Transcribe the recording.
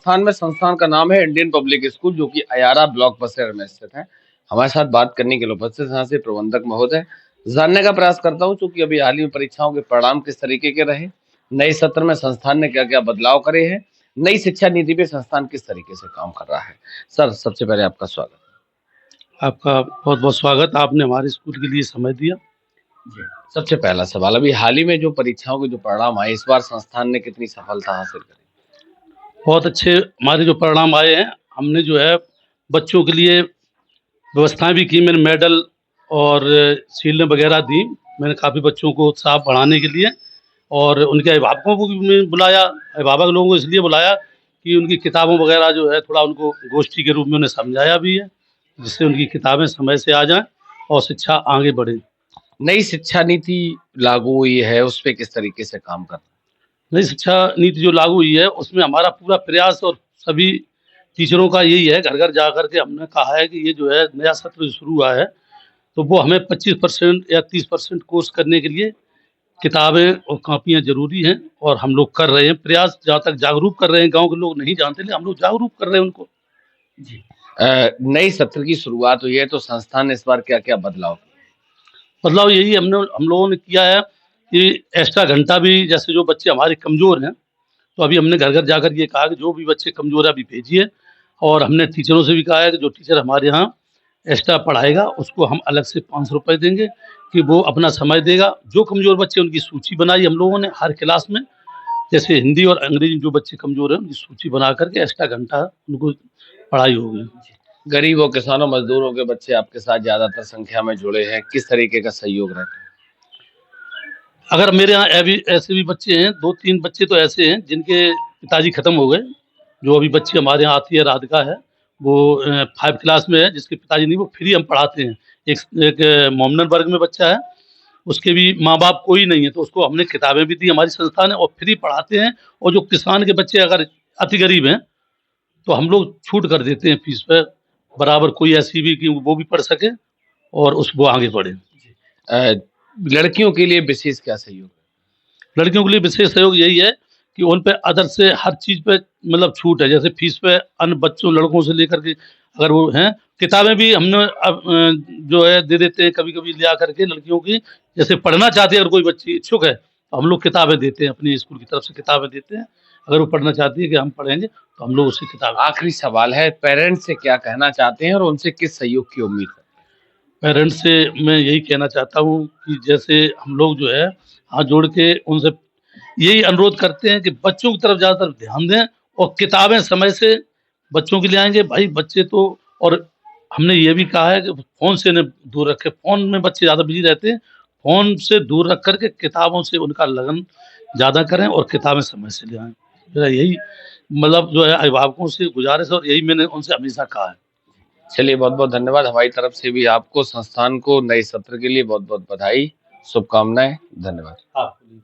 संस्थान में, संस्थान का नाम है इंडियन पब्लिक स्कूल, जो कि अयारा ब्लॉक बसेर में स्थित है। हमारे साथ बात करने के लिए उपस्थित हैं यहाँ से प्रबंधक महोदय। जानने का प्रयास करता हूँ, चूंकि अभी हाल ही में परीक्षाओं के परिणाम किस तरीके के रहे, नए सत्र में संस्थान ने क्या क्या बदलाव करे हैं, नई शिक्षा नीति पे संस्थान किस तरीके से काम कर रहा है। सर, सबसे पहले आपका स्वागत। आपका बहुत बहुत स्वागत। आपने हमारे स्कूल के लिए समय दिया। सबसे पहला सवाल, अभी हाल ही में जो परीक्षाओं के जो परिणाम आए, इस बार संस्थान ने कितनी सफलता हासिल करी? बहुत अच्छे हमारे जो परिणाम आए हैं। हमने जो है बच्चों के लिए व्यवस्थाएं भी की। मैंने मेडल और शील्डें वगैरह दी। मैंने काफ़ी बच्चों को उत्साह बढ़ाने के लिए और उनके अभिभावकों को भी मैं बुलाया। अभिभावक लोगों को इसलिए बुलाया कि उनकी किताबों वगैरह जो है थोड़ा उनको गोष्ठी के रूप में उन्हें समझाया भी है, जिससे उनकी किताबें समय से आ जाएं और शिक्षा आगे बढ़े। नई शिक्षा नीति लागू हुई है, उस पे किस तरीके से काम कर? नई शिक्षा नीति जो लागू हुई है उसमें हमारा पूरा प्रयास और सभी टीचरों का यही है, घर घर जा कर के हमने कहा है कि ये जो है नया सत्र जो शुरू हुआ है तो वो हमें 25% या 30% कोर्स करने के लिए किताबें और कापियां जरूरी हैं और हम लोग कर रहे हैं प्रयास। जहाँ तक जागरूक कर रहे हैं, गांव के लोग नहीं जानते लेकिन हम लोग जागरूक कर रहे हैं उनको। नई सत्र की शुरुआत हुई है, तो संस्थान ने इस बार क्या क्या बदलाव किए? बदलाव यही हम लोगों ने किया है कि एक्स्ट्रा घंटा भी, जैसे जो बच्चे हमारे कमजोर हैं तो अभी हमने घर घर जाकर ये कहा कि जो भी बच्चे कमजोर है अभी भेजिए। और हमने टीचरों से भी कहा है कि जो टीचर हमारे यहाँ एक्स्ट्रा पढ़ाएगा उसको हम अलग से 500 रुपये देंगे कि वो अपना समय देगा। जो कमजोर बच्चे उनकी सूची बनाई हम लोगों ने हर क्लास में, जैसे हिंदी और अंग्रेजी जो बच्चे कमजोर हैं उनकी सूची बना करके एक्स्ट्रा घंटा उनको पढ़ाई होगी। गरीबों, किसानों, मजदूरों के बच्चे आपके साथ ज्यादातर संख्या में जुड़े हैं, किस तरीके का सहयोग रहता है? अगर मेरे यहाँ अभी ऐसे भी बच्चे हैं, 2-3 बच्चे तो ऐसे हैं जिनके पिताजी खत्म हो गए। जो अभी बच्ची हमारे यहाँ आती है, राधिका है, वो 5 क्लास में है, जिसके पिताजी नहीं, वो फ्री हम पढ़ाते हैं। एक एक मोमडन वर्ग में बच्चा है, उसके भी माँ बाप कोई नहीं है, तो उसको हमने किताबें भी दी हमारी संस्था ने और फ्री पढ़ाते हैं। और जो किसान के बच्चे अगर अति गरीब हैं तो हम लोग छूट कर देते हैं फीस पे बराबर, कोई ऐसी भी कि वो भी पढ़ सके और वो आगे बढ़े। लड़कियों के लिए विशेष क्या सहयोग? लड़कियों के लिए विशेष सहयोग यही है कि उन पे अदर से हर चीज़ पे मतलब छूट है। जैसे फीस पे अन्य बच्चों लड़कों से लेकर के अगर वो हैं, किताबें भी हमने अब जो है दे देते हैं कभी-कभी ले आकर के लड़कियों की। जैसे पढ़ना चाहती है अगर कोई बच्ची इच्छुक है तो हम लोग किताबें देते हैं, अपनी स्कूल की तरफ से किताबें देते हैं। अगर वो पढ़ना चाहती है कि हम पढ़ेंगे तो हम लोग उससे किताबें। आखिरी सवाल है, पेरेंट्स से क्या कहना चाहते हैं और उनसे किस सहयोग की उम्मीद करते हैं? पेरेंट्स से मैं यही कहना चाहता हूँ कि जैसे हम लोग जो है हाथ जोड़ के उनसे यही अनुरोध करते हैं कि बच्चों की तरफ ज़्यादातर ध्यान दें और किताबें समय से बच्चों के लिए आएँगे। भाई बच्चे तो, और हमने ये भी कहा है कि फ़ोन से इन्हें दूर रखें। फ़ोन में बच्चे ज़्यादा बिज़ी रहते हैं, फ़ोन से दूर रख कर के किताबों से उनका लगन ज़्यादा करें और किताबें समय से ले आएँ। मेरा यही मतलब जो है अभिभावकों से गुज़ारिश है और यही मैंने उनसे हमेशा कहा है। चलिए, बहुत-बहुत धन्यवाद। हमारी तरफ से भी आपको, संस्थान को नए सत्र के लिए बहुत-बहुत बधाई, शुभकामनाएं। धन्यवाद। आपको भी।